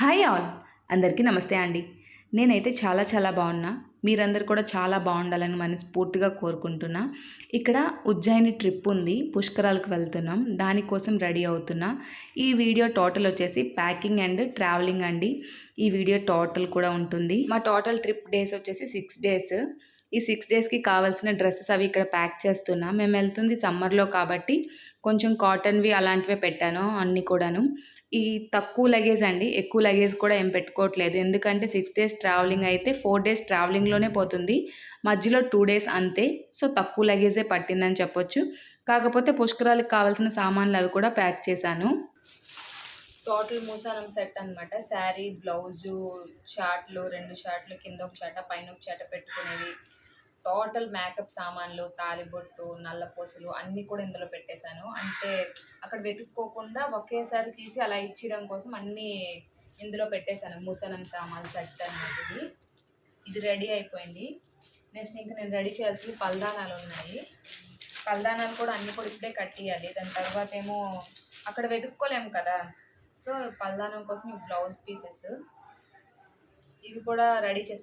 Hi all, అందరికీ నమస్తే అండి. నేనైతే చాలా చాలా బాగున్నా. మీరందరూ కూడా చాలా బాగుండాలని మనస్ఫూర్తిగా కోరుకుంటున్నా. ఇక్కడ ఉజ్జయిని ట్రిప్ ఉంది, పుష్కరాలకు వెళ్తున్నాం, దానికోసం రెడీ అవుతున్నా. ఈ వీడియో టోటల్ వచ్చేసి ప్యాకింగ్ అండ్ ట్రావెలింగ్ అండి. ఈ వీడియో టోటల్ కూడా ఉంటుంది. మా టోటల్ ట్రిప్ డేస్ వచ్చేసి 6 డేస్. ఈ 6 డేస్కి కావాల్సిన డ్రెస్సెస్ అవి ఇక్కడ ప్యాక్ చేస్తున్నా. మేము వెళ్తుంది సమ్మర్లో కాబట్టి కొంచెం కాటన్వి అలాంటివే పెట్టాను అన్నీ కూడాను. ఈ తక్కువ లగేజ్ అండి, ఎక్కువ లగేజ్ కూడా ఏం పెట్టుకోవట్లేదు. ఎందుకంటే 6 డేస్ ట్రావెలింగ్ అయితే 4 డేస్ ట్రావెలింగ్లోనే పోతుంది, మధ్యలో 2 డేస్ అంతే. సో తక్కువ లగేజే పట్టిందని చెప్పొచ్చు. కాకపోతే పుష్కరాలకు కావాల్సిన సామాన్లు అవి కూడా ప్యాక్ చేశాను. టోటల్ మూసాలం సెట్ అనమాట. శారీ, బ్లౌజు, షార్ట్లు, 2 షార్ట్లు, కింద ఒక చాట పైన ఒక చాట పెట్టుకునేవి, టోటల్ మేకప్ సామాన్లు, తాలిబొట్టు, నల్లపూసలు అన్నీ కూడా ఇందులో పెట్టేశాను. అంటే అక్కడ వెతుక్కోకుండా ఒకేసారి తీసి అలా ఇచ్చడం కోసం అన్నీ ఇందులో పెట్టేశాను. మూసలం సామాన్లు సెట్ అనేది ఇది రెడీ అయిపోయింది. నెక్స్ట్ ఇంకా నేను రెడీ చేయాల్సింది పల్దానాలు ఉన్నాయి. పల్దానాలు కూడా అన్నీ కూడా ఇప్పుడే కట్టియాలి. దాని తర్వాత ఏమో అక్కడ వెతుక్కోలేము కదా, సో పల్దానం కోసం ఈ బ్లౌజ్ పీసెస్ ఇవి కూడా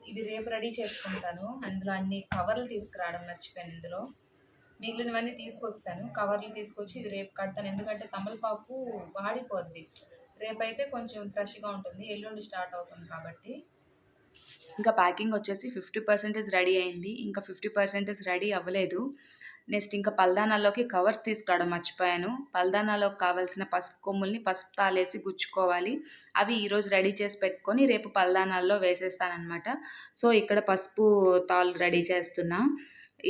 ఇవి రేపు రెడీ చేసుకుంటాను. అందులో అన్ని కవర్లు తీసుకురావడం మర్చిపోయాను. ఇందులో మిగిలినవన్నీ తీసుకొచ్చాను. కవర్లు తీసుకొచ్చి ఇవి రేపు కడతాను. ఎందుకంటే తమలపాకు వాడిపోద్ది. రేపైతే కొంచెం ఫ్రెష్గా ఉంటుంది, ఎల్లుండి స్టార్ట్ అవుతుంది కాబట్టి. ఇంకా ప్యాకింగ్ వచ్చేసి 50% రెడీ అయింది, ఇంకా 50% రెడీ అవ్వలేదు. నెక్స్ట్ ఇంకా పల్దానాల్లోకి కవర్స్ తీసుకురావడం మర్చిపోయాను. పల్దానాలోకి కావాల్సిన పసుపు కొమ్ముల్ని పసుపు తాలేసి గుచ్చుకోవాలి. అవి ఈరోజు రెడీ చేసి పెట్టుకొని రేపు పల్దానాల్లో వేసేస్తానమాట. సో ఇక్కడ పసుపు తాళ్ళు రెడీ చేస్తున్నా.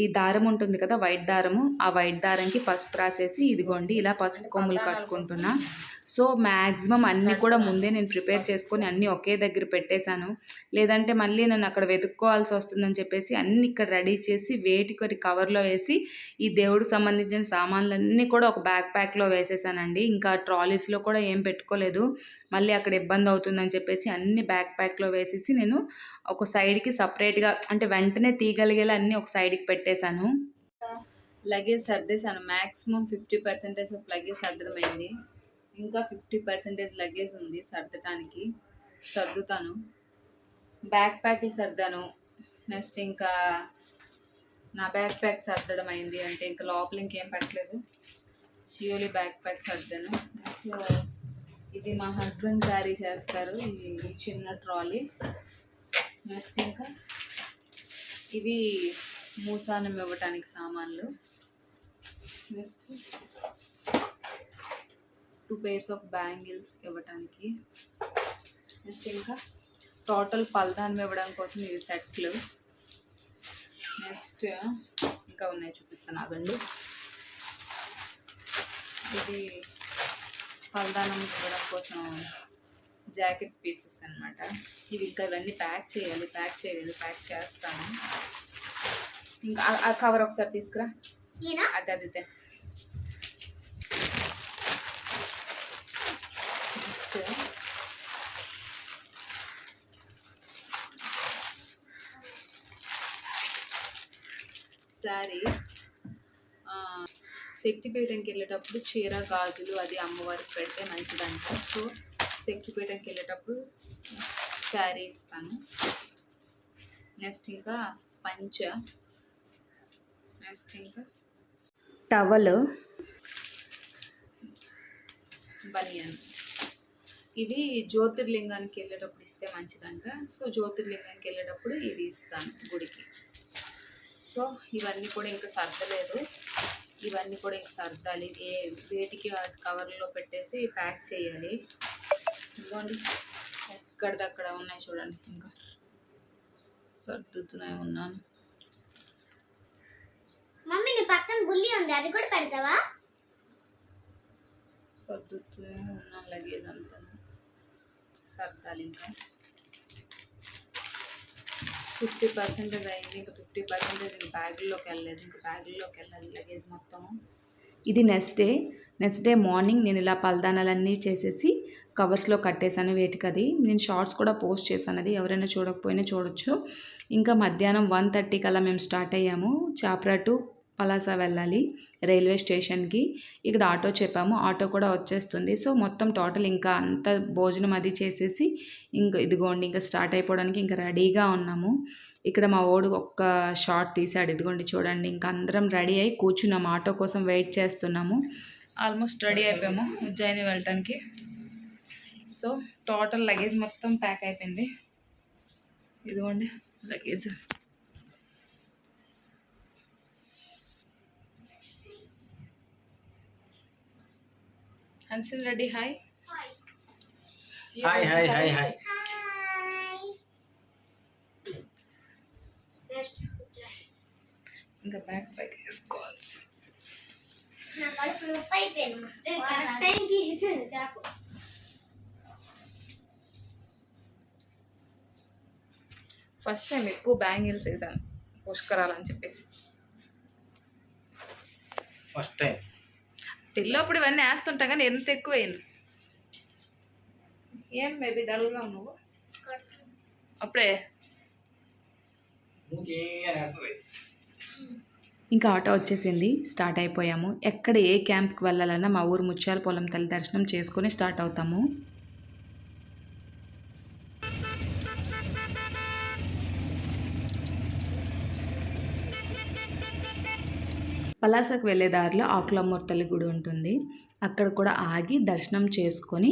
ఈ దారం ఉంటుంది కదా, వైట్ దారము, ఆ వైట్ దారంకి పసుపు రాసేసి ఇదిగోండి ఇలా పసుపు కొమ్ములు కట్టుకుంటున్నా. సో మ్యాక్సిమం అన్నీ కూడా ముందే నేను ప్రిపేర్ చేసుకొని అన్నీ ఒకే దగ్గర పెట్టేశాను. లేదంటే మళ్ళీ నన్ను అక్కడ వెతుక్కోవాల్సి వస్తుందని చెప్పేసి అన్నీ ఇక్కడ రెడీ చేసి వేటికి కవర్లో వేసి ఈ దేవుడికి సంబంధించిన సామాన్లన్నీ కూడా ఒక బ్యాక్ ప్యాక్లో వేసేసానండి. ఇంకా ట్రాలీస్లో కూడా ఏం పెట్టుకోలేదు, మళ్ళీ అక్కడ ఇబ్బంది అవుతుందని చెప్పేసి అన్ని బ్యాక్ ప్యాక్లో వేసేసి నేను ఒక సైడ్కి సపరేట్గా, అంటే వెంటనే తీయగలిగేలా అన్నీ ఒక సైడ్కి పెట్టేశాను. లగేజ్ సర్దేశాను. మ్యాక్సిమం 50% ఆఫ్ లగేజ్ సర్దడమైంది. ఇంకా 50% లగేజ్ ఉంది సర్దటానికి, సర్దుతాను. బ్యాక్ ప్యాక్లు సర్దాను. నెక్స్ట్ ఇంకా నా బ్యాక్ ప్యాక్ సర్దడం అయింది. అంటే ఇంకా లోపల ఇంకేం పెట్టలేదు, షియోలి బ్యాక్ ప్యాక్ సర్దాను. నెక్స్ట్ ఇది మా హస్బెండ్ క్యారీ చేస్తారు, ఈ చిన్న ట్రాలీ. నెక్స్ట్ ఇంకా ఇవి మూసానం ఇవ్వటానికి సామాన్లు. నెక్స్ట్ 2 pairs ఆఫ్ బ్యాంగిల్స్ ఇవ్వటానికి. నెక్స్ట్ ఇంకా టోటల్ పల్దానం ఇవ్వడం కోసం ఇవి సెట్లు. నెక్స్ట్ ఇంకా ఉన్నాయి, చూపిస్తాను ఆగండి. ఇది పల్దానం ఇవ్వడం కోసం జాకెట్ పీసెస్ అనమాట. ఇవి ఇంకా ఇవన్నీ ప్యాక్ చేయాలి, ప్యాక్ చేస్తాను. ఇంకా ఆ కవర్ ఒకసారి తీసుకురా. అదే శారీ. శక్తిపీఠంకి వెళ్ళేటప్పుడు చీర, గాజులు అది అమ్మవారికి పెడితే మంచిదంట. సో శక్తిపీఠంకి వెళ్ళేటప్పుడు శారీ ఇస్తాను. నెక్స్ట్ ఇంకా పంచ. నెక్స్ట్ ఇంకా టవల్, బనియన్. ఇవి జ్యోతిర్లింగానికి వెళ్ళేటప్పుడు ఇస్తే మంచిదంట. సో జ్యోతిర్లింగానికి వెళ్ళేటప్పుడు ఇవి ఇస్తాను గుడికి. సో ఇవన్నీ కూడా ఇంకా సర్దలేదు, ఇవన్నీ కూడా ఇంకా సర్దాలి. వేటికి కవర్లో పెట్టేసి ప్యాక్ చేయాలి. ఇదిగోండి ఎక్కడిదక్కడ ఉన్నాయి చూడండి, ఇంకా సర్దుతూనే ఉన్నాను. మమ్మీ నీ పక్కన గుల్లి ఉంది, అది కూడా పెడతావా? సర్దుతూనే ఉన్నాను, లగేజ్ అంతా సర్దాలి. ఇంకా 50% అయింది, ఇంకా 50% ఇంకా బ్యాగుల్లోకి వెళ్ళలేదు. ఇంకా బ్యాగుల్లోకి వెళ్ళాలి లగేజ్ మొత్తం. ఇది నెక్స్ట్ డే మార్నింగ్ నేను ఇలా పల్దానాలన్నీ చేసేసి కవర్స్లో కట్టేశాను వేటికది. నేను షార్ట్స్ కూడా పోస్ట్ చేశాను, అది ఎవరైనా చూడకపోయినా చూడొచ్చు. ఇంకా మధ్యాహ్నం 1:30 కల్లా మేము స్టార్ట్ అయ్యాము. చాప్రా టు పలాస వెళ్ళాలి రైల్వే స్టేషన్కి. ఇక్కడ ఆటో చెప్పాము, ఆటో కూడా వచ్చేస్తుంది. సో మొత్తం టోటల్ ఇంకా అంత భోజనం అది చేసేసి ఇంకా ఇదిగోండి ఇంకా స్టార్ట్ అయిపోవడానికి ఇంకా రెడీగా ఉన్నాము. ఇక్కడ మా ఓడు ఒక్క షాట్ తీసాడు, ఇదిగోండి చూడండి. ఇంకా అందరం రెడీ అయ్యి కూర్చున్నాము, ఆటో కోసం వెయిట్ చేస్తున్నాము. ఆల్మోస్ట్ రెడీ అయిపోయాము ఉజ్జయిని వెళ్ళటానికి. సో టోటల్ లగేజ్ మొత్తం ప్యాక్ అయిపోయింది, ఇదిగోండి luggage. Hansil Reddy hi. Hi hi hi hi. ఇంకా బ్యాగ్ ప్యాక్ వేసుకోవాలి. ఫస్ట్ టైం ఎక్కువ బ్యాంగిల్స్ వేసాను పుష్కరాలని చెప్పేసి. ఫస్ట్ టైం పిల్లప్పుడు ఇవన్నీ వేస్తుంటా కానీ ఎంత ఎక్కువ వేయను. ఏం మేబీ డల్గా ఉన్నావు అప్పుడే. ఇంకా ఆటో వచ్చేసింది, స్టార్ట్ అయిపోయాము. ఎక్కడ ఏ క్యాంప్కి వెళ్ళాలన్నా మా ఊరు ముత్యాల పొలం తల్లి దర్శనం చేసుకొని స్టార్ట్ అవుతాము. పలాసకు వెళ్ళే దారిలో ఆకులమ్మూరు తల్లి గుడి ఉంటుంది, అక్కడ కూడా ఆగి దర్శనం చేసుకొని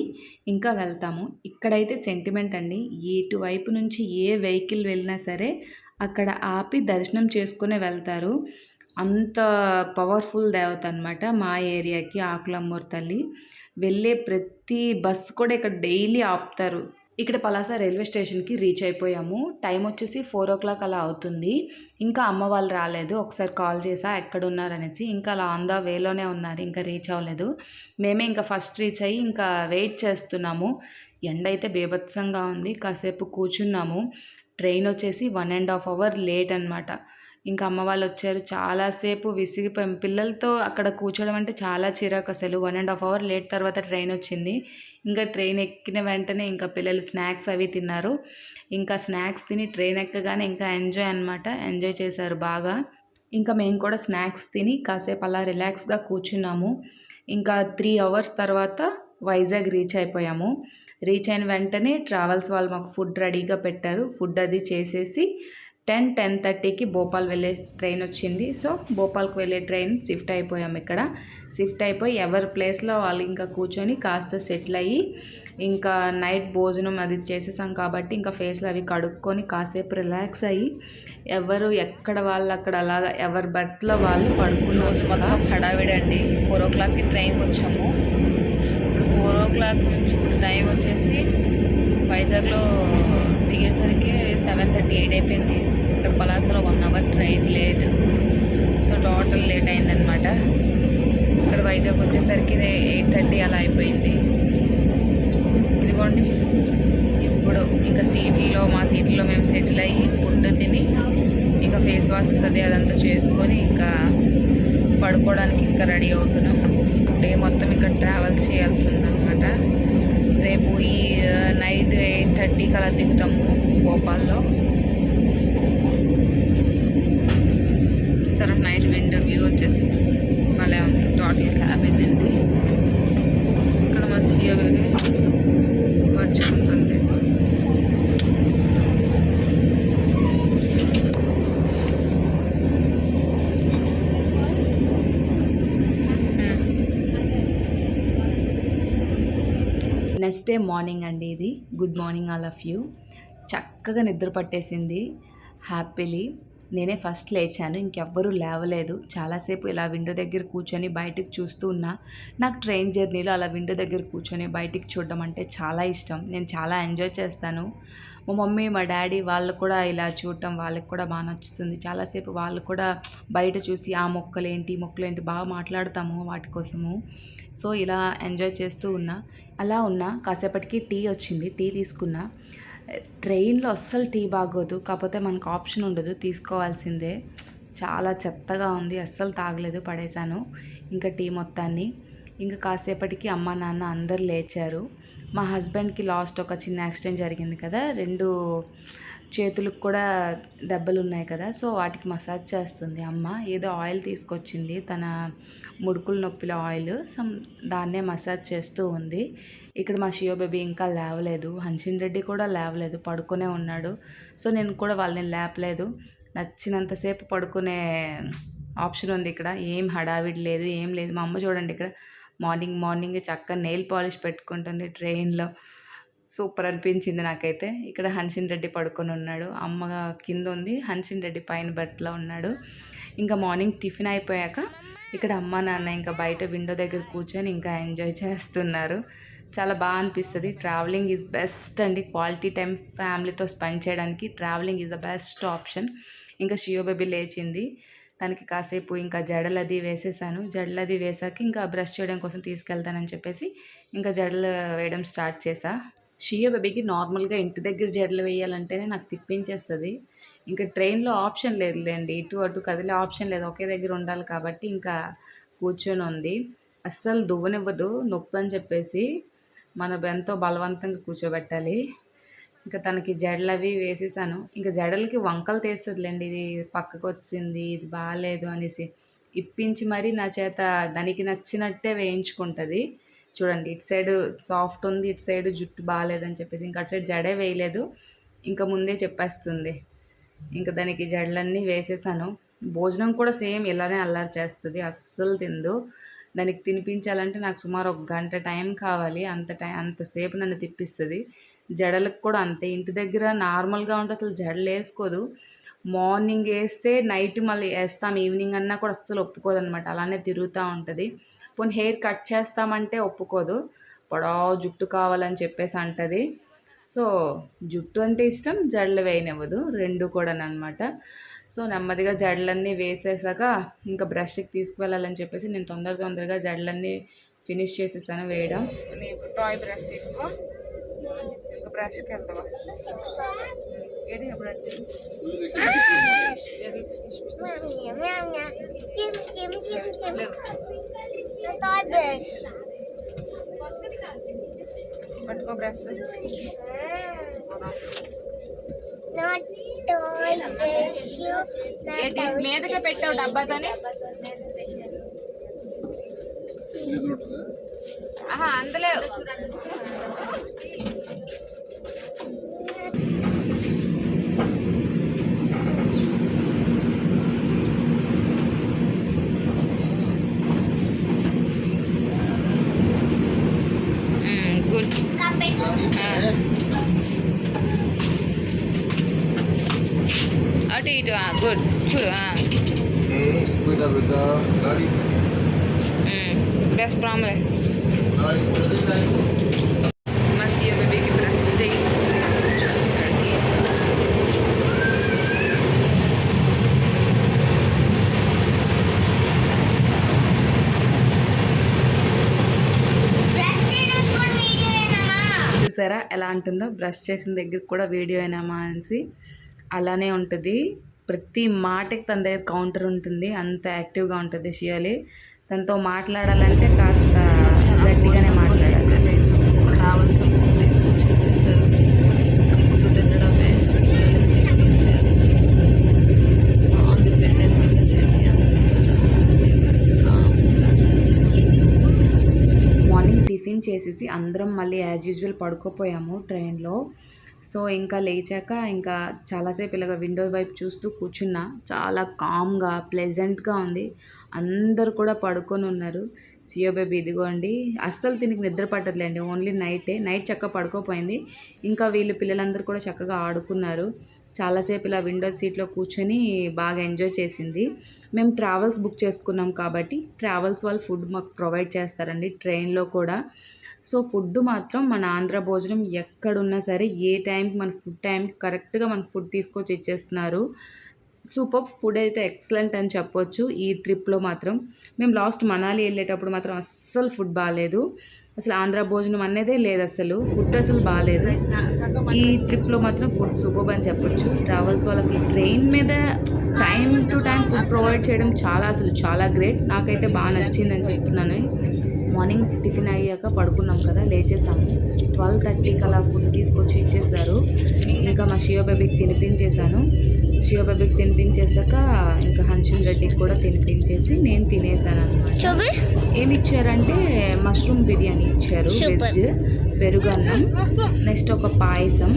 ఇంకా వెళ్తాము. ఇక్కడైతే సెంటిమెంట్ అండి, ఇటువైపు నుంచి ఏ వెహికల్ వెళ్ళినా సరే అక్కడ ఆపి దర్శనం చేసుకునే వెళ్తారు. అంత పవర్ఫుల్ దేవత అనమాట మా ఏరియాకి ఆకులమ్మూరు తల్లి. వెళ్ళే ప్రతి బస్సు కూడా ఇక్కడ డైలీ ఆపుతారు. ఇక్కడ పలాస రైల్వే స్టేషన్కి రీచ్ అయిపోయాము. టైం వచ్చేసి 4 o'clock అలా అవుతుంది. ఇంకా అమ్మ వాళ్ళు రాలేదు, ఒకసారి కాల్ చేసా ఎక్కడ ఉన్నారనేసి. ఇంకా అలా ఆన్ ద వేలోనే ఉన్నారు, ఇంకా రీచ్ అవ్వలేదు. మేమే ఇంకా ఫస్ట్ రీచ్ అయ్యి ఇంకా వెయిట్ చేస్తున్నాము. ఎండ అయితే బీభత్సంగా ఉంది, కాసేపు కూర్చున్నాము. ట్రైన్ వచ్చేసి 1.5 hour లేట్ అనమాట. ఇంకా అమ్మ వాళ్ళు వచ్చారు, చాలాసేపు విసిగిపోయాం. పిల్లలతో అక్కడ కూర్చోవడం అంటే చాలా చిరాకు అసలు. 1.5 hour లేట్ తర్వాత ట్రైన్ వచ్చింది. ఇంకా ట్రైన్ ఎక్కిన వెంటనే ఇంకా పిల్లలు స్నాక్స్ అవి తిన్నారు. ఇంకా స్నాక్స్ తిని ట్రైన్ ఎక్కగానే ఇంకా ఎంజాయ్ అనమాట, ఎంజాయ్ చేశారు బాగా. ఇంకా మేము కూడా స్నాక్స్ తిని కాసేపు అలా రిలాక్స్గా కూర్చున్నాము. ఇంకా 3 hours తర్వాత వైజాగ్ రీచ్ అయిపోయాము. రీచ్ అయిన వెంటనే ట్రావెల్స్ వాళ్ళు మాకు ఫుడ్ రెడీగా పెట్టారు. ఫుడ్ అది చేసేసి 10-10:30కి భోపాల్ వెళ్ళే ట్రైన్ వచ్చింది. సో భోపాల్కి వెళ్ళే ట్రైన్ షిఫ్ట్ అయిపోయాము. ఇక్కడ షిఫ్ట్ అయిపోయి ఎవరి ప్లేస్లో వాళ్ళు ఇంకా కూర్చొని కాస్త సెటిల్ అయ్యి ఇంకా నైట్ భోజనం అది చేసేసాం కాబట్టి ఇంకా ఫేస్లు అవి కడుక్కొని కాసేపు రిలాక్స్ అయ్యి ఎవరు ఎక్కడ వాళ్ళు అక్కడ అలాగా ఎవరి బర్త్లో వాళ్ళు పడుకున్న రోజు మొత్తం హడావిడి అండి. 4 o'clockకి ట్రైన్కి వచ్చాము. ఇప్పుడు 4 o'clock నుంచి ఇప్పుడు టైం వచ్చేసి వైజాగ్లో దిగేసరికి 7:38 అయిపోయింది. ఇక్కడ పలాసలో 1 hour train late. So total late అయిందనమాట. ఇక్కడ వైజాగ్ వచ్చేసరికి 8:30 అలా అయిపోయింది. ఇదిగోండి ఇప్పుడు ఇంకా మా సీట్లో మేము సెటిల్ అయ్యి ఫుడ్ తిని ఇంకా ఫేస్ వాషెస్ అది అదంతా చేసుకొని ఇంకా పడుకోవడానికి ఇంకా రెడీ అవుతున్నాం. డే మొత్తం ఇక్కడ ట్రావెల్ చేయాల్సి ఉందన్నమాట. రేపు ఈ నైట్ 8:30కి అలా దిగుతాము భోపాల్లో. సరే నైట్ విండో వ్యూ వచ్చేసి భలే ఉంది. టోటల్ క్యాబిన్ అండి. ఇక్కడ మా సియో బేబీ పరుచుకుంటుంది. నెక్స్ట్ డే మార్నింగ్ అండి ఇది. Good morning all of you. చక్కగా నిద్ర పట్టేసింది హ్యాపీలీ. నేనే ఫస్ట్ లేచాను, ఇంకెవ్వరూ లేవలేదు. చాలాసేపు ఇలా విండో దగ్గర కూర్చొని బయటకు చూస్తూ ఉన్నా. నాకు ట్రైన్ జర్నీలో అలా విండో దగ్గర కూర్చొని బయటికి చూడడం అంటే చాలా ఇష్టం. నేను చాలా ఎంజాయ్ చేస్తాను. మా మమ్మీ మా డాడీ వాళ్ళు కూడా ఇలా చూడటం వాళ్ళకి కూడా బాగా నచ్చుతుంది. చాలాసేపు వాళ్ళు కూడా బయట చూసి ఆ మొక్కలేంటి ఈ మొక్కలేంటి బాగా మాట్లాడతాము వాటి కోసము. సో ఇలా ఎంజాయ్ చేస్తూ ఉన్నా. కాసేపటికి టీ వచ్చింది, టీ తీసుకున్నా. ట్రైన్లో అస్సలు టీ బాగోదు, కాకపోతే మనకు ఆప్షన్ ఉండదు, తీసుకోవాల్సిందే. చాలా చెత్తగా ఉంది, అస్సలు తాగలేదు, పడేశాను ఇంకా టీ మొత్తాన్ని. ఇంకా కాసేపటికి అమ్మ నాన్న అందరు లేచారు. మా హస్బెండ్కి లాస్ట్ ఒక చిన్న యాక్సిడెంట్ జరిగింది కదా, 2 చేతులకు కూడా దెబ్బలు ఉన్నాయి కదా, సో వాటికి మసాజ్ చేస్తుంది అమ్మ. ఏదో ఆయిల్ తీసుకొచ్చింది, తన ముడుకుల నొప్పిలో ఆయిల్ దాన్నే మసాజ్ చేస్తూ ఉంది. ఇక్కడ మా షియో బేబీ ఇంకా లేవలేదు, హన్షిన్ రెడ్డి కూడా లేవలేదు, పడుకునే ఉన్నాడు. సో నేను కూడా వాళ్ళని లేపలేదు. నచ్చినంతసేపు పడుకునే ఆప్షన్ ఉంది ఇక్కడ, ఏం హడావిడి లేదు, ఏం లేదు. మా అమ్మ చూడండి ఇక్కడ మార్నింగే చక్కగా నెయిల్ పాలిష్ పెట్టుకుంటుంది ట్రైన్లో. సూపర్ అనిపించింది నాకైతే. ఇక్కడ హన్షిన్ రెడ్డి పడుకొని ఉన్నాడు, అమ్మ కింద ఉంది, హన్షిన్ రెడ్డి పైన బెడ్లో ఉన్నాడు. ఇంకా మార్నింగ్ టిఫిన్ అయిపోయాక ఇక్కడ అమ్మ నాన్న ఇంకా బయట విండో దగ్గర కూర్చొని ఇంకా ఎంజాయ్ చేస్తున్నారు. చాలా బాగా అనిపిస్తుంది. ట్రావెలింగ్ ఈజ్ బెస్ట్ అండి, క్వాలిటీ టైం ఫ్యామిలీతో స్పెండ్ చేయడానికి travelling is the best option. ఇంకా షియో బేబీ లేచింది, తనకి కాసేపు ఇంకా జడలది వేసేసాను. జడలది వేసాక ఇంకా బ్రష్ చేయడం కోసం తీసుకెళ్తానని చెప్పేసి ఇంకా జడలు వేయడం స్టార్ట్ చేశా. షియో బేబీకి నార్మల్గా ఇంటి దగ్గర జడలు వేయాలంటేనే నాకు తిప్పించేస్తుంది. ఇంకా ట్రైన్లో ఆప్షన్ లేదులేండి, ఇటు అటు కదిలే ఆప్షన్ లేదు, ఒకే దగ్గర ఉండాలి కాబట్టి ఇంకా కూర్చొని ఉంది. అస్సలు దువ్వనివ్వదు, నొప్పి అని చెప్పేసి మన ఎంతో బలవంతంగా కూర్చోబెట్టాలి. ఇంకా తనకి జడలు అవి వేసేసాను. ఇంకా జడలకి వంకలు తీస్తుందిలేండి, ఇది పక్కకు వచ్చింది, ఇది బాగాలేదు అనేసి ఇప్పించి మరీ నా చేత దానికి నచ్చినట్టే వేయించుకుంటుంది. చూడండి, ఇటు సైడ్ సాఫ్ట్ ఉంది, ఇటు సైడ్ జుట్టు బాగాలేదని చెప్పేసి ఇంకా అటు సైడ్ జడే వేయలేదు, ఇంకా ముందే చెప్పేస్తుంది. ఇంకా దానికి జడలన్నీ వేసేసాను. భోజనం కూడా సేమ్ ఇలానే అల్లరి చేస్తుంది, అస్సలు తిందు. దానికి తినిపించాలంటే నాకు సుమారు 1 గంట టైం కావాలి, అంతసేపు నన్ను తిప్పిస్తుంది. జడలకు కూడా అంతే, ఇంటి దగ్గర నార్మల్గా ఉంటే అసలు జడలు వేసుకోదు. మార్నింగ్ వేస్తే నైట్ మళ్ళీ వేస్తాం, ఈవినింగ్ అన్నా కూడా అస్సలు ఒప్పుకోదు అనమాట, అలానే తిరుగుతూ ఉంటుంది. పోనీ హెయిర్ కట్ చేస్తామంటే ఒప్పుకోదు, పొడవు జుట్టు కావాలని చెప్పేసి అంటది. సో జుట్టు అంటే ఇష్టం, జడలు వేయనివ్వదు, 2 కూడా అనమాట. సో నెమ్మదిగా జడలన్నీ వేసేసాక ఇంకా బ్రష్కి తీసుకువెళ్ళాలని చెప్పేసి నేను తొందరగా జడలన్నీ ఫినిష్ చేసేసాను వేయడం. ఇప్పుడు టాయ్ బ్రష్ తీసుకో, ఇంకా బ్రష్కి వెళ్తావా ఏది ఎప్పుడు పట్టుకో బ్రష్. మీదకే పెట్టావు డబ్బాతోని, అందులో గుడ్. అటు ఇటు గుడ్. చూడు బెస్ట్ ప్రామ్లే మసియో బేబీకి బ్రష్ చూసారా ఎలా అంటుందో, బ్రష్ చేసిన దగ్గర కూడా వీడియో అయినామా అనేసి. అలానే ఉంటుంది, ప్రతి మాటకి తన దగ్గర కౌంటర్ ఉంటుంది, అంత యాక్టివ్గా ఉంటుంది షియాలి. తనతో మాట్లాడాలంటే కాస్త గట్టిగానే మాట్లాడాలి. రావడంతో ఫుడ్ తీసుకొచ్చి వచ్చేసారు, ఫుడ్ తినడమే మార్నింగ్ టిఫిన్ చేసేసి అందరం మళ్ళీ యాజ్ యూజువల్ పడుకోపోయాము ట్రైన్లో. సో ఇంకా లేచాక ఇంకా చాలాసేపు ఇలాగ విండో వైపు చూస్తూ కూర్చున్నా, చాలా కామ్గా ప్లెజెంట్గా ఉంది. అందరు కూడా పడుకొని ఉన్నారు. షియో బేబీ ఇదిగోండి, అస్సలు దీనికి నిద్ర పట్టదులేండి, ఓన్లీ నైట్ చక్కగా పడుకోపోయింది. ఇంకా వీళ్ళు పిల్లలందరూ కూడా చక్కగా ఆడుకున్నారు. చాలాసేపు ఇలా విండో సీట్లో కూర్చొని బాగా ఎంజాయ్ చేసింది. మేము ట్రావెల్స్ బుక్ చేసుకున్నాం కాబట్టి ట్రావెల్స్ వాళ్ళు ఫుడ్ మాకు ప్రొవైడ్ చేస్తారండి ట్రైన్లో కూడా. సో ఫుడ్ మాత్రం మన ఆంధ్ర భోజనం ఎక్కడున్నా సరే ఏ టైంకి మన ఫుడ్ టైంకి కరెక్ట్గా మన ఫుడ్ తీసుకొచ్చి ఇచ్చేస్తున్నారు. సూపర్ ఫుడ్ అయితే ఎక్సలెంట్ అని చెప్పొచ్చు ఈ ట్రిప్లో మాత్రం. మేము లాస్ట్ మనాలి వెళ్ళేటప్పుడు మాత్రం అస్సలు ఫుడ్ బాగాలేదు, అసలు ఆంధ్ర భోజనం అనేదే లేదు, అసలు ఫుడ్ అసలు బాగాలేదు. ఈ ట్రిప్లో మాత్రం ఫుడ్ సూపర్ అని చెప్పొచ్చు. ట్రావెల్స్ వాళ్ళు అసలు ట్రైన్ మీద time to time food provide చేయడం చాలా గ్రేట్. నాకైతే బాగా నచ్చిందని చెప్తున్నాను. మార్నింగ్ టిఫిన్ అయ్యాక పడుకున్నాం కదా, లేచేసాము. 12:30 అలా ఫుడ్ తీసుకొచ్చి ఇచ్చేసారు. ఇంకా మా షియో బేబీకి తినిపించేశాను. షియో బేబీకి తినిపించేసాక ఇంకా హన్షన్ రెడ్డికి కూడా తినిపించేసి నేను తినేసాను అనమాట. ఏమి ఇచ్చారంటే మష్రూమ్ బిర్యానీ ఇచ్చారు, వెజ్, పెరుగన్నం, నెక్స్ట్ ఒక పాయసం,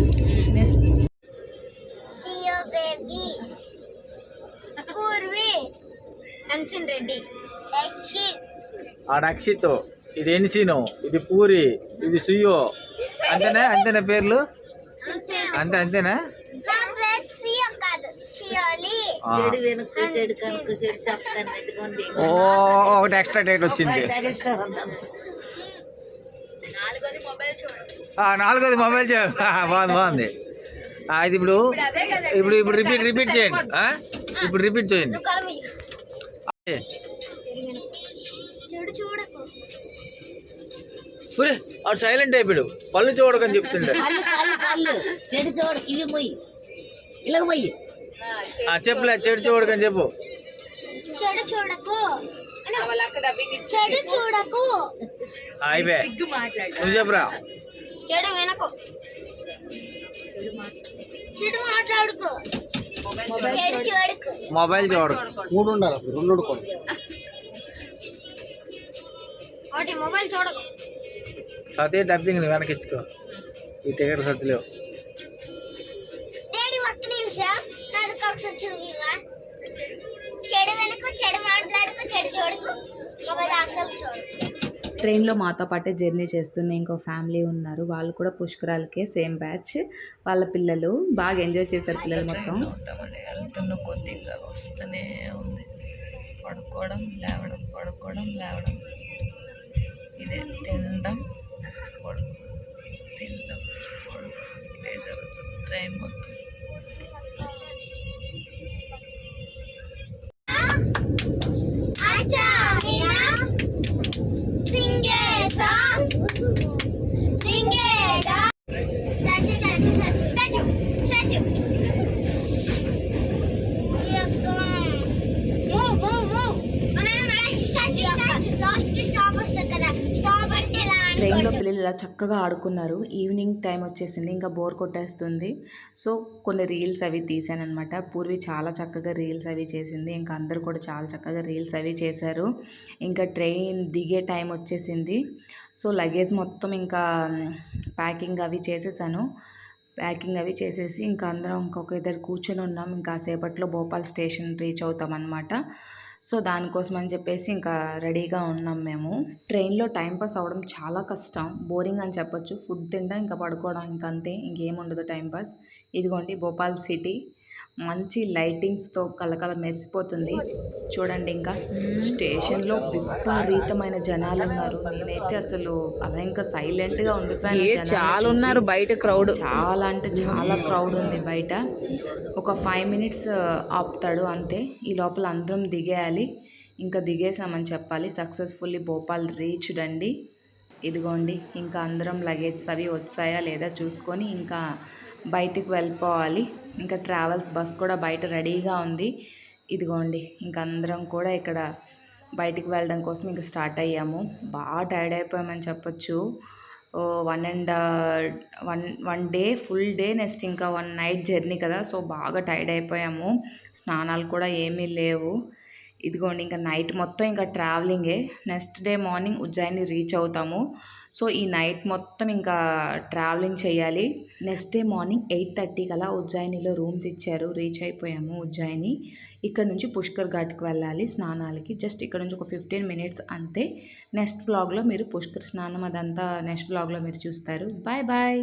నెక్స్ట్ షియో బేబీ, పూర్వి, హన్షన్ రెడ్డి, ఆడ అక్షిత్, ఇది ఎన్సీను, ఇది పూరి, ఇది సుయ్యో. అంతేనా పేర్లు? అంతేనా? ఓ, ఒకటి ఎక్స్ట్రా డేట్ వచ్చింది. నాలుగోది మొబైల్ బాగుంది. ఇది ఇప్పుడు రిపీట్ చేయండి. ఇప్పుడు రిపీట్ చేయండి. చెడు చూడకు. ఆడు సైలెంట్ అయిపోయాడు. పళ్ళు చూడకని చెప్తుండే. చెడు చూడకు, ఇవి మొయ్యి, ఇలాగ మొయ్యి. చెప్పలే, చెడు చూడకని చెప్పు. చెడు చూడకు. చెడు చూడకు. అయిపోయా, నువ్వు చెప్పురా. చెడు వినకు. చెడు మాట్లాడుకో. చెడు చూడకు. మొబైల్ చూడకు. 3 ఉండాలి, 2 ఉండకూడదు. ఒకటి మొబైల్ చూడకు. సతీ డబ్బింగ్ వెనకిచ్చుకో. ఈ టికెట్ సత్తులేవు. డాడీ ఒక్క నిమిషం నాకు ఒకసారి చూపివా. చెడు వెనక, చెడు మాట్లాడుకో, చెడు చూడకు, మొబైల్ అస్సలు చూడకు. ట్రైన్లో మాతో పాటే జర్నీ చేస్తున్న ఇంకో ఫ్యామిలీ ఉన్నారు. వాళ్ళు కూడా పుష్కరాలకే సేమ్ బ్యాచ్. వాళ్ళ పిల్లలు బాగా ఎంజాయ్ చేశారు. పిల్లలు మొత్తం వెళ్తున్న కొద్దిగా వస్తూనే ఉంది. పడుకోవడం లేవడం, పడుకోవడం లేవడం, ఇదే తినడం పడుకోవడం, తినడం పడుకోవడం, ఇదే జరుగుతుంది ట్రైన్ మొత్తం. అచ్చా మీనా సింగే సాంగ్ సింగేదా స్టాచ్యూ ట్రైన్లో పిల్లలు ఇలా చక్కగా ఆడుకున్నారు. ఈవినింగ్ టైం వచ్చేసింది, ఇంకా బోర్ కొట్టేస్తుంది. సో కొన్ని రీల్స్ అవి తీసానమాట. పూర్వి చాలా చక్కగా రీల్స్ అవి చేసింది. ఇంకా అందరూ కూడా చాలా చక్కగా రీల్స్ అవి చేశారు. ఇంకా ట్రైన్ దిగే టైం వచ్చేసింది. సో లగేజ్ మొత్తం ఇంకా ప్యాకింగ్ అవి చేసేసాను. ప్యాకింగ్ అవి చేసేసి ఇంకా అందరం ఇంకొక ఇద్దరు కూర్చొని ఉన్నాం. ఇంకా సేపట్లో భోపాల్ స్టేషన్ రీచ్ అవుతాం అన్నమాట. సో దానికోసం అని చెప్పేసి ఇంకా రెడీగా ఉన్నాం మేము. ట్రైన్లో టైంపాస్ అవ్వడం చాలా కష్టం, బోరింగ్ అని చెప్పొచ్చు. ఫుడ్ తింటా, ఇంకా పడుకోవడం, ఇంకా అంతే, ఇంకేముండదు టైంపాస్. ఇదిగోండి భోపాల్ సిటీ, మంచి లైటింగ్స్తో కలకల మెరిసిపోతుంది. చూడండి, ఇంకా స్టేషన్లో విపరీతమైన జనాలు ఉన్నారు. నేనైతే అసలు అలా ఇంకా సైలెంట్గా ఉండిపోయాను. చాలా ఉన్నారు బయట, క్రౌడ్ చాలా అంటే చాలా క్రౌడ్ ఉంది బయట. ఒక 5 minutes ఆపుతాడు అంతే. ఈ లోపల అందరం దిగేయాలి. ఇంకా దిగేసామని చెప్పాలి. సక్సెస్ఫుల్లీ భోపాల్ రీచ్డ్ అండి. ఇదిగోండి, ఇంకా అందరం లగేజ్ అవి వచ్చాయా లేదా చూసుకొని ఇంకా బయటికి వెళ్ళిపోవాలి. ఇంకా ట్రావెల్స్ బస్ కూడా బయట రెడీగా ఉంది. ఇదిగోండి, ఇంకా అందరం కూడా ఇక్కడ బయటికి వెళ్ళడం కోసం ఇంకా స్టార్ట్ అయ్యాము. బాగా టైర్డ్ అయిపోయామని చెప్పొచ్చు. 1 డే ఫుల్ డే, నెక్స్ట్ ఇంకా 1 night జర్నీ కదా. సో బాగా టైర్డ్ అయిపోయాము. స్నానాలు కూడా ఏమీ లేవు. ఇదిగోండి, ఇంకా నైట్ మొత్తం ఇంకా ట్రావెలింగే. Next day morning Ujjain reach అవుతాము. సో ఈ నైట్ మొత్తం ఇంకా ట్రావెలింగ్ చేయాలి. నెక్స్ట్ డే మార్నింగ్ 8:30 అలా ఉజ్జయినిలో రూమ్స్ ఇచ్చారు. రీచ్ అయిపోయాము ఉజ్జయిని. ఇక్కడ నుంచి పుష్కర్ ఘాట్కి వెళ్ళాలి స్నానాలకి. జస్ట్ ఇక్కడ నుంచి ఒక 15 minutes అంతే. నెక్స్ట్ వ్లాగ్లో మీరు పుష్కర్ స్నానం అదంతా నెక్స్ట్ వ్లాగ్లో మీరు చూస్తారు. Bye bye.